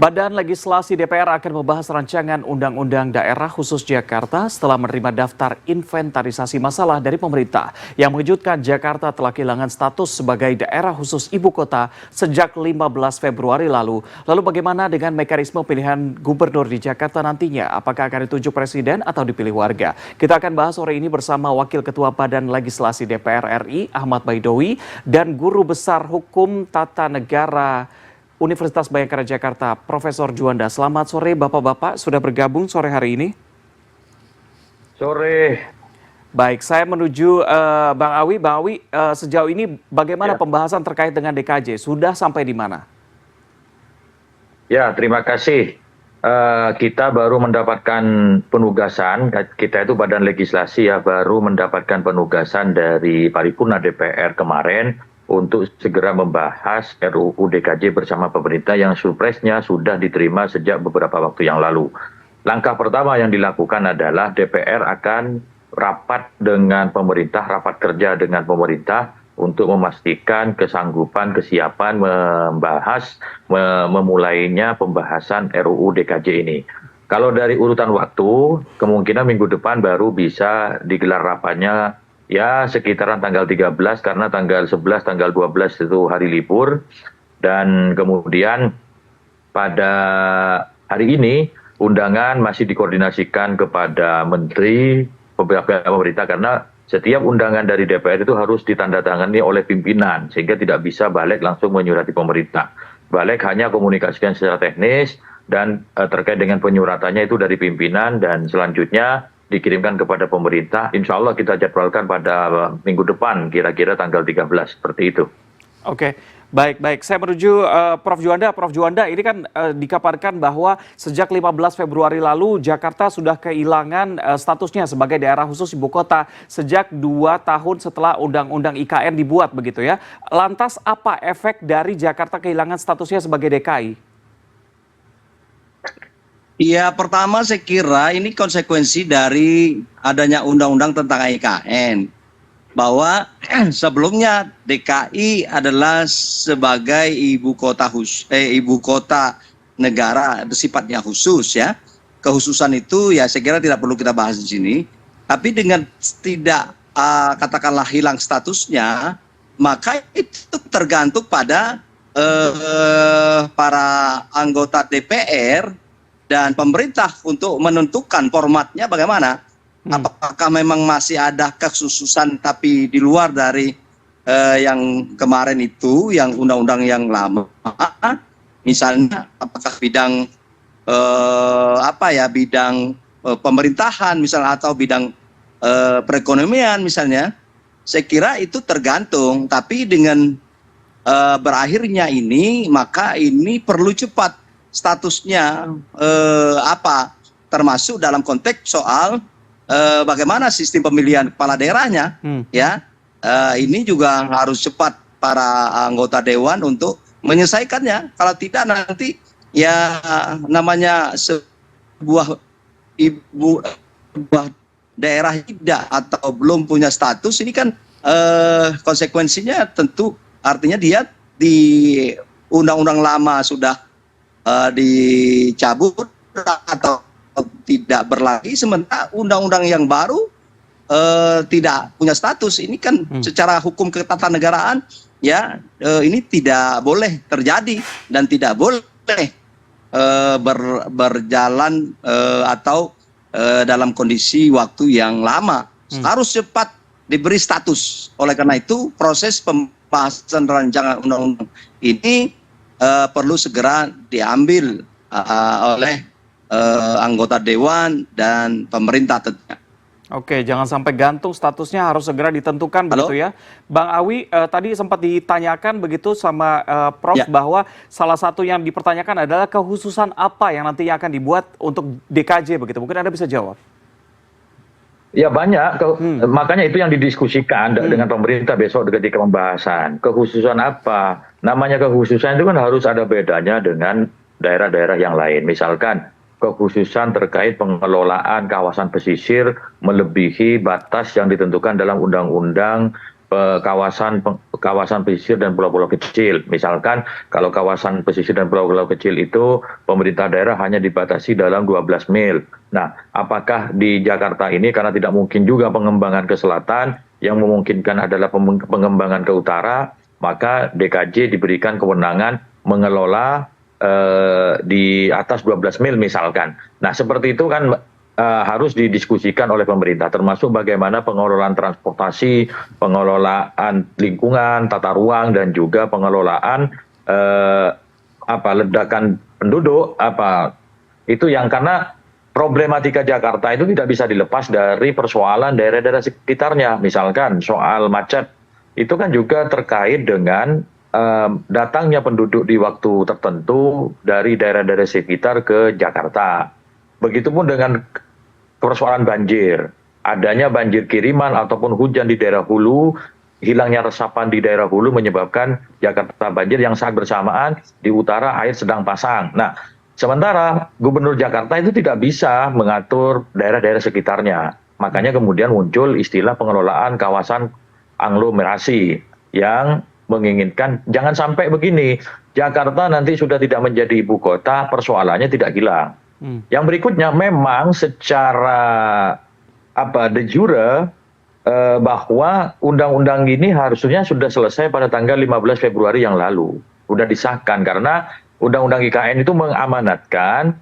Badan Legislasi DPR akan membahas rancangan Undang-Undang Daerah Khusus Jakarta setelah menerima daftar inventarisasi masalah dari pemerintah. Yang mengejutkan, Jakarta telah kehilangan status sebagai daerah khusus ibu kota sejak 15 Februari lalu. Lalu bagaimana dengan mekanisme pilihan gubernur di Jakarta nantinya? Apakah akan ditunjuk presiden atau dipilih warga? Kita akan bahas sore ini bersama Wakil Ketua Badan Legislasi DPR RI, Ahmad Baidowi, dan Guru Besar Hukum Tata Negara Universitas Bhayangkara Jakarta, Profesor Juanda. Selamat sore Bapak-Bapak, sudah bergabung sore hari ini. Sore. Baik, saya menuju Bang Awi. Bang Awi, sejauh ini bagaimana pembahasan terkait dengan DKJ? Sudah sampai di mana? Ya, terima kasih. Kita baru mendapatkan penugasan, kita itu Badan Legislasi ya, baru mendapatkan penugasan dari Paripurna DPR kemarin untuk segera membahas RUU DKJ bersama pemerintah yang surpresnya sudah diterima sejak beberapa waktu yang lalu. Langkah pertama yang dilakukan adalah DPR akan rapat dengan pemerintah, rapat kerja dengan pemerintah untuk memastikan kesanggupan, kesiapan memulainya pembahasan RUU DKJ ini. Kalau dari urutan waktu, kemungkinan minggu depan baru bisa digelar rapatnya ya sekitaran tanggal 13 karena tanggal 11, tanggal 12 itu hari libur. Dan kemudian pada hari ini undangan masih dikoordinasikan kepada menteri, beberapa pemerintah karena setiap undangan dari DPR itu harus ditandatangani oleh pimpinan sehingga tidak bisa balik langsung menyurati pemerintah. Balik hanya komunikasikan secara teknis dan terkait dengan penyuratannya itu dari pimpinan dan selanjutnya dikirimkan kepada pemerintah. Insya Allah kita jadwalkan pada minggu depan, kira-kira tanggal 13, seperti itu. Oke, baik. Saya menuju Prof. Juanda. Prof. Juanda, ini kan dikabarkan bahwa sejak 15 Februari lalu Jakarta sudah kehilangan statusnya sebagai daerah khusus ibu kota sejak 2 tahun setelah Undang-Undang IKN dibuat begitu ya. Lantas apa efek dari Jakarta kehilangan statusnya sebagai DKI? Ya, pertama saya kira ini konsekuensi dari adanya undang-undang tentang IKN. Bahwa sebelumnya DKI adalah sebagai ibu kota negara bersifatnya khusus ya. Kekhususan itu ya saya kira tidak perlu kita bahas di sini. Tapi dengan tidak katakanlah hilang statusnya, maka itu tergantung pada para anggota DPR dan pemerintah untuk menentukan formatnya bagaimana. Apakah memang masih ada kekhususan tapi di luar dari yang kemarin itu, yang undang-undang yang lama. Misalnya apakah bidang bidang pemerintahan misalnya atau bidang perekonomian misalnya. Saya kira itu tergantung, tapi dengan berakhirnya ini maka ini perlu cepat statusnya termasuk dalam konteks soal bagaimana sistem pemilihan kepala daerahnya ya. Ini juga harus cepat para anggota dewan untuk menyelesaikannya. Kalau tidak nanti ya namanya sebuah daerah tidak atau belum punya status ini kan konsekuensinya tentu artinya dia di undang-undang lama sudah dicabut atau tidak berlagi, sementara undang-undang yang baru tidak punya status. Ini kan secara hukum ketatanegaraan ya ini tidak boleh terjadi dan tidak boleh berjalan atau dalam kondisi waktu yang lama. Harus cepat diberi status. Oleh karena itu proses pembahasan rancangan undang-undang ini perlu segera diambil oleh anggota dewan dan pemerintah tentunya. Oke, jangan sampai gantung, statusnya harus segera ditentukan. Halo? Begitu ya. Bang Awi, tadi sempat ditanyakan begitu sama Prof bahwa salah satu yang dipertanyakan adalah kekhususan apa yang nantinya akan dibuat untuk DKJ begitu. Mungkin Anda bisa jawab. Ya banyak, makanya itu yang didiskusikan dengan pemerintah besok ketika pembahasan. Kekhususan apa? Namanya kekhususan itu kan harus ada bedanya dengan daerah-daerah yang lain. Misalkan kekhususan terkait pengelolaan kawasan pesisir melebihi batas yang ditentukan dalam Undang-Undang kawasan pesisir dan pulau-pulau kecil. Misalkan kalau kawasan pesisir dan pulau-pulau kecil itu pemerintah daerah hanya dibatasi dalam 12 mil. Nah, apakah di Jakarta ini karena tidak mungkin juga pengembangan ke selatan, yang memungkinkan adalah pengembangan ke utara, maka DKJ diberikan kewenangan mengelola di atas 12 mil misalkan. Nah, seperti itu kan harus didiskusikan oleh pemerintah, termasuk bagaimana pengelolaan transportasi, pengelolaan lingkungan, tata ruang, dan juga pengelolaan ledakan penduduk. Itu yang karena problematika Jakarta itu tidak bisa dilepas dari persoalan daerah-daerah sekitarnya. Misalkan soal macet, itu kan juga terkait dengan datangnya penduduk di waktu tertentu dari daerah-daerah sekitar ke Jakarta. Begitupun dengan persoalan banjir, adanya banjir kiriman ataupun hujan di daerah hulu, hilangnya resapan di daerah hulu menyebabkan Jakarta banjir yang saat bersamaan di utara air sedang pasang. Nah, sementara Gubernur Jakarta itu tidak bisa mengatur daerah-daerah sekitarnya. Makanya kemudian muncul istilah pengelolaan kawasan aglomerasi yang menginginkan jangan sampai begini, Jakarta nanti sudah tidak menjadi ibu kota, persoalannya tidak hilang. Yang berikutnya memang secara de jure bahwa undang-undang ini harusnya sudah selesai pada tanggal 15 Februari yang lalu. Sudah disahkan karena undang-undang IKN itu mengamanatkan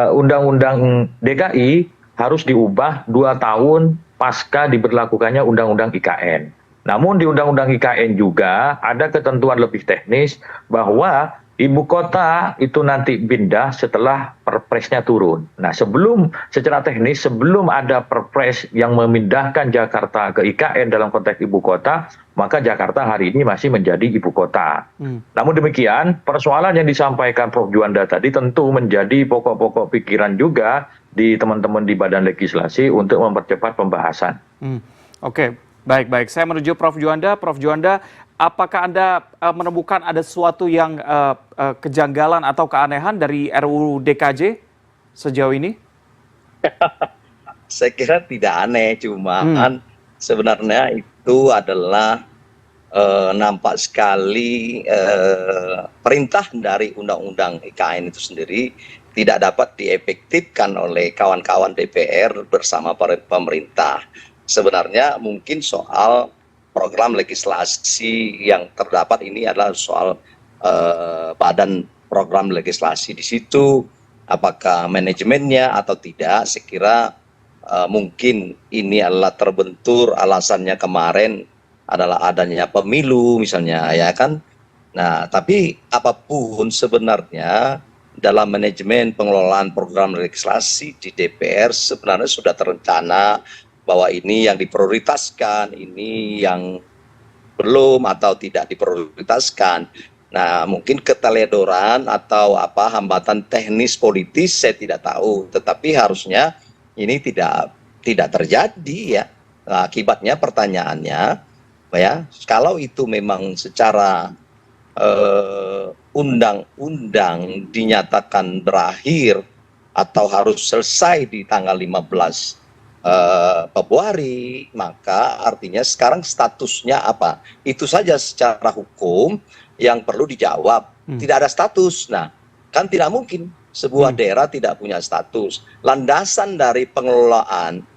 undang-undang DKI harus diubah 2 tahun pasca diberlakukannya undang-undang IKN. Namun di undang-undang IKN juga ada ketentuan lebih teknis bahwa ibu kota itu nanti pindah setelah perpresnya turun. Nah, secara teknis sebelum ada perpres yang memindahkan Jakarta ke IKN dalam konteks ibu kota, maka Jakarta hari ini masih menjadi ibu kota. Namun demikian, persoalan yang disampaikan Prof. Juanda tadi tentu menjadi pokok-pokok pikiran juga di teman-teman di Badan Legislasi untuk mempercepat pembahasan. Oke, baik. Saya menuju Prof. Juanda. Prof. Juanda, apakah Anda menemukan ada sesuatu yang kejanggalan atau keanehan dari RUU DKJ sejauh ini? Saya kira tidak aneh, cuman sebenarnya itu adalah nampak sekali perintah dari Undang-Undang IKN itu sendiri tidak dapat diefektifkan oleh kawan-kawan DPR bersama pemerintah. Sebenarnya mungkin soal program legislasi yang terdapat ini adalah soal badan program legislasi di situ, apakah manajemennya atau tidak. Saya kira mungkin ini adalah terbentur alasannya kemarin adalah adanya pemilu misalnya, ya kan. Nah, tapi apapun sebenarnya dalam manajemen pengelolaan program legislasi di DPR sebenarnya sudah terencana bahwa ini yang diprioritaskan, ini yang belum atau tidak diprioritaskan. Nah, mungkin keteledoran atau hambatan teknis politis saya tidak tahu, tetapi harusnya ini tidak terjadi ya. Nah, akibatnya pertanyaannya ya, kalau itu memang secara undang-undang dinyatakan berakhir atau harus selesai di tanggal 15 Februari, maka artinya sekarang statusnya apa? Itu saja secara hukum yang perlu dijawab. Tidak ada status. Nah, kan tidak mungkin sebuah daerah tidak punya status. Landasan dari pengelolaan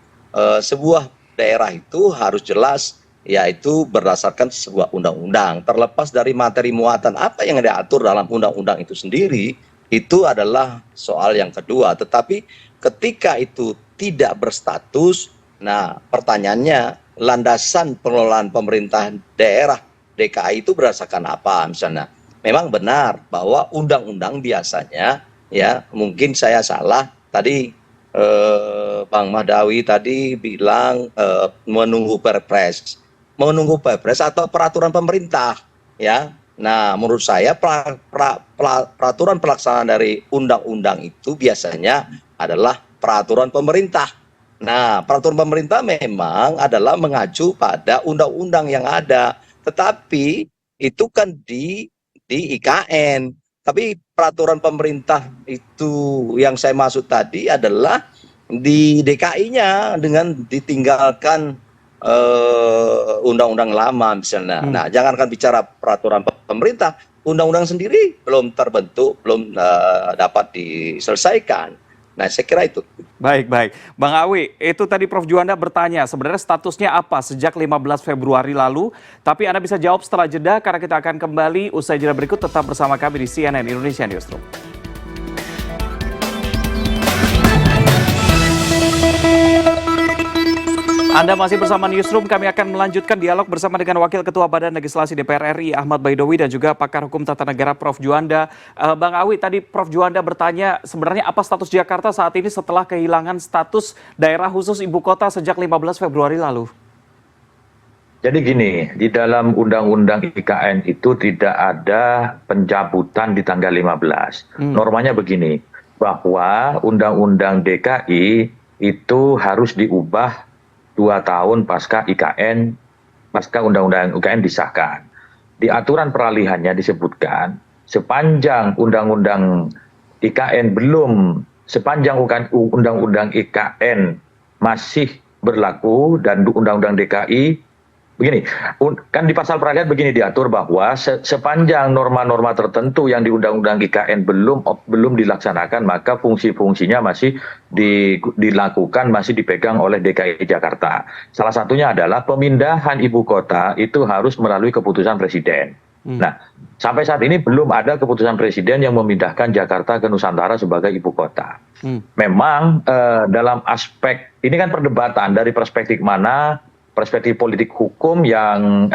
sebuah daerah itu harus jelas, yaitu berdasarkan sebuah undang-undang. Terlepas dari materi muatan apa yang diatur dalam undang-undang itu sendiri, itu adalah soal yang kedua. Tetapi ketika itu tidak berstatus, nah pertanyaannya landasan pengelolaan pemerintah daerah DKI itu berdasarkan apa misalnya. Memang benar bahwa undang-undang biasanya, ya mungkin saya salah, tadi Bang Mahdawi tadi bilang menunggu perpres atau peraturan pemerintah, ya. Nah, menurut saya peraturan pelaksanaan dari undang-undang itu biasanya adalah peraturan pemerintah. Nah, peraturan pemerintah memang adalah mengacu pada undang-undang yang ada, tetapi itu kan di IKN. Tapi peraturan pemerintah itu yang saya maksud tadi adalah di DKI-nya dengan ditinggalkan undang-undang lama misalnya. Nah, jangankan bicara peraturan pemerintah, undang-undang sendiri belum terbentuk, belum dapat diselesaikan. Nah, saya kira itu. Baik, baik. Bang Awi, itu tadi Prof. Juanda bertanya, sebenarnya statusnya apa sejak 15 Februari lalu? Tapi Anda bisa jawab setelah jeda, karena kita akan kembali usai jeda berikut. Tetap bersama kami di CNN Indonesia Newsroom. Anda masih bersama Newsroom, kami akan melanjutkan dialog bersama dengan Wakil Ketua Badan Legislasi DPR RI Ahmad Baidowi dan juga pakar hukum tata negara Prof. Juanda. Bang Awi, tadi Prof. Juanda bertanya sebenarnya apa status Jakarta saat ini setelah kehilangan status daerah khusus ibu kota sejak 15 Februari lalu? Jadi gini, di dalam Undang-Undang IKN itu tidak ada pencabutan di tanggal 15. Normanya begini, bahwa Undang-Undang DKI itu harus diubah 2 tahun pasca IKN, pasca Undang-Undang IKN disahkan. Di aturan peralihannya disebutkan, sepanjang Undang-Undang IKN sepanjang Undang-Undang IKN masih berlaku dan Undang-Undang DKI, begini, kan di pasal peralihan begini diatur bahwa sepanjang norma-norma tertentu yang di Undang-Undang IKN belum dilaksanakan, maka fungsi-fungsinya masih dilakukan, masih dipegang oleh DKI Jakarta. Salah satunya adalah pemindahan ibu kota itu harus melalui keputusan Presiden. Nah, sampai saat ini belum ada keputusan Presiden yang memindahkan Jakarta ke Nusantara sebagai ibu kota. Memang dalam aspek, ini kan perdebatan dari perspektif mana, perspektif politik hukum yang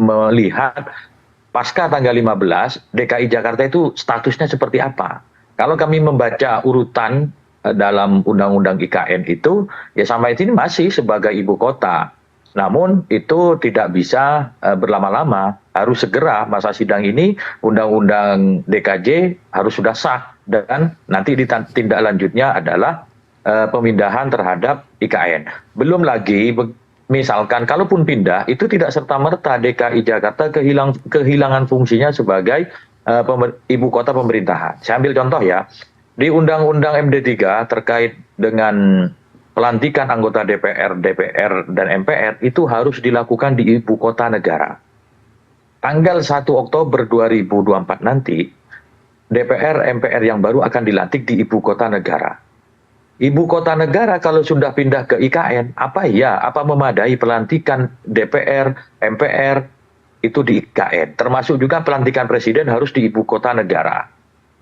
melihat pasca tanggal 15 DKI Jakarta itu statusnya seperti apa. Kalau kami membaca urutan dalam Undang-Undang IKN itu, ya sampai sini masih sebagai ibu kota. Namun itu tidak bisa berlama-lama, harus segera masa sidang ini Undang-Undang DKJ harus sudah sah dan nanti tindak lanjutnya adalah pemindahan terhadap IKN. Belum lagi misalkan kalaupun pindah itu tidak serta-merta DKI Jakarta kehilangan fungsinya sebagai ibu kota pemerintahan. Saya ambil contoh ya, di Undang-Undang MD3 terkait dengan pelantikan anggota DPR, dan MPR itu harus dilakukan di ibu kota negara. Tanggal 1 Oktober 2024 nanti, DPR, MPR yang baru akan dilantik di ibu kota negara. Ibu kota negara kalau sudah pindah ke IKN, apa memadai pelantikan DPR, MPR itu di IKN. Termasuk juga pelantikan presiden harus di ibu kota negara.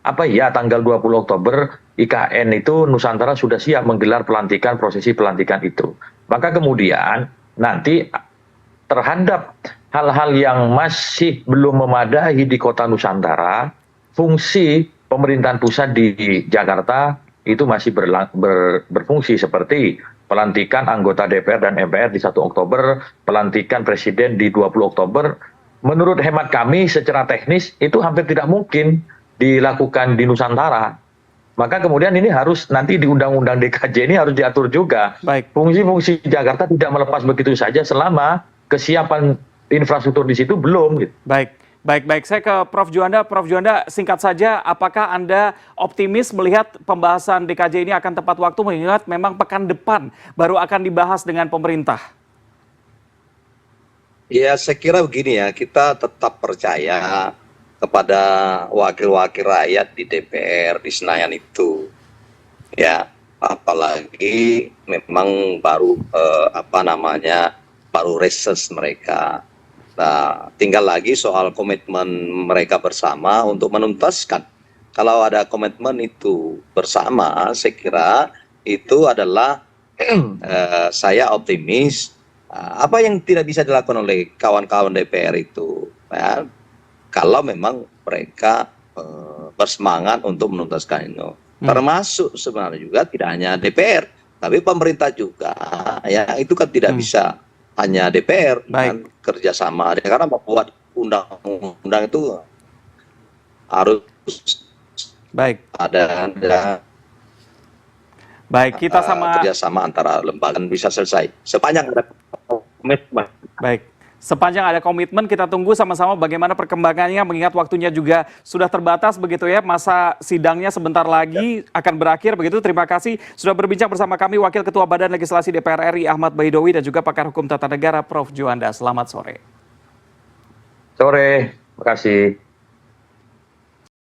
Apa tanggal 20 Oktober IKN itu Nusantara sudah siap menggelar pelantikan, prosesi pelantikan itu. Maka kemudian nanti terhadap hal-hal yang masih belum memadai di kota Nusantara, fungsi pemerintahan pusat di Jakarta itu masih berfungsi seperti pelantikan anggota DPR dan MPR di 1 Oktober, pelantikan presiden di 20 Oktober. Menurut hemat kami secara teknis itu hampir tidak mungkin dilakukan di Nusantara. Maka kemudian ini harus nanti di Undang-Undang DKJ ini harus diatur juga. Baik. Fungsi-fungsi Jakarta tidak melepas begitu saja selama kesiapan infrastruktur di situ belum. Gitu. Baik. Saya ke Prof. Juanda. Prof. Juanda, singkat saja, apakah Anda optimis melihat pembahasan DKJ ini akan tepat waktu, mengingat memang pekan depan baru akan dibahas dengan pemerintah? Ya, saya kira begini ya, kita tetap percaya kepada wakil-wakil rakyat di DPR, di Senayan itu. Ya, apalagi memang baru baru reses mereka. Nah, tinggal lagi soal komitmen mereka bersama untuk menuntaskan. Kalau ada komitmen itu bersama, saya kira itu adalah saya optimis. Apa yang tidak bisa dilakukan oleh kawan-kawan DPR itu, ya, kalau memang mereka bersemangat untuk menuntaskan itu. Termasuk sebenarnya juga tidak hanya DPR, tapi pemerintah juga. Ya, itu kan tidak bisa hanya DPR dengan kerjasama, karena membuat undang-undang itu harus ada kerjasama antara lembaga bisa selesai sepanjang ada komitmen. Sepanjang ada komitmen, kita tunggu sama-sama bagaimana perkembangannya, mengingat waktunya juga sudah terbatas begitu ya, masa sidangnya sebentar lagi akan berakhir begitu. Terima kasih sudah berbincang bersama kami Wakil Ketua Badan Legislasi DPR RI Ahmad Baidowi dan juga pakar hukum tata negara Prof. Juanda. Selamat sore. Sore, terima kasih.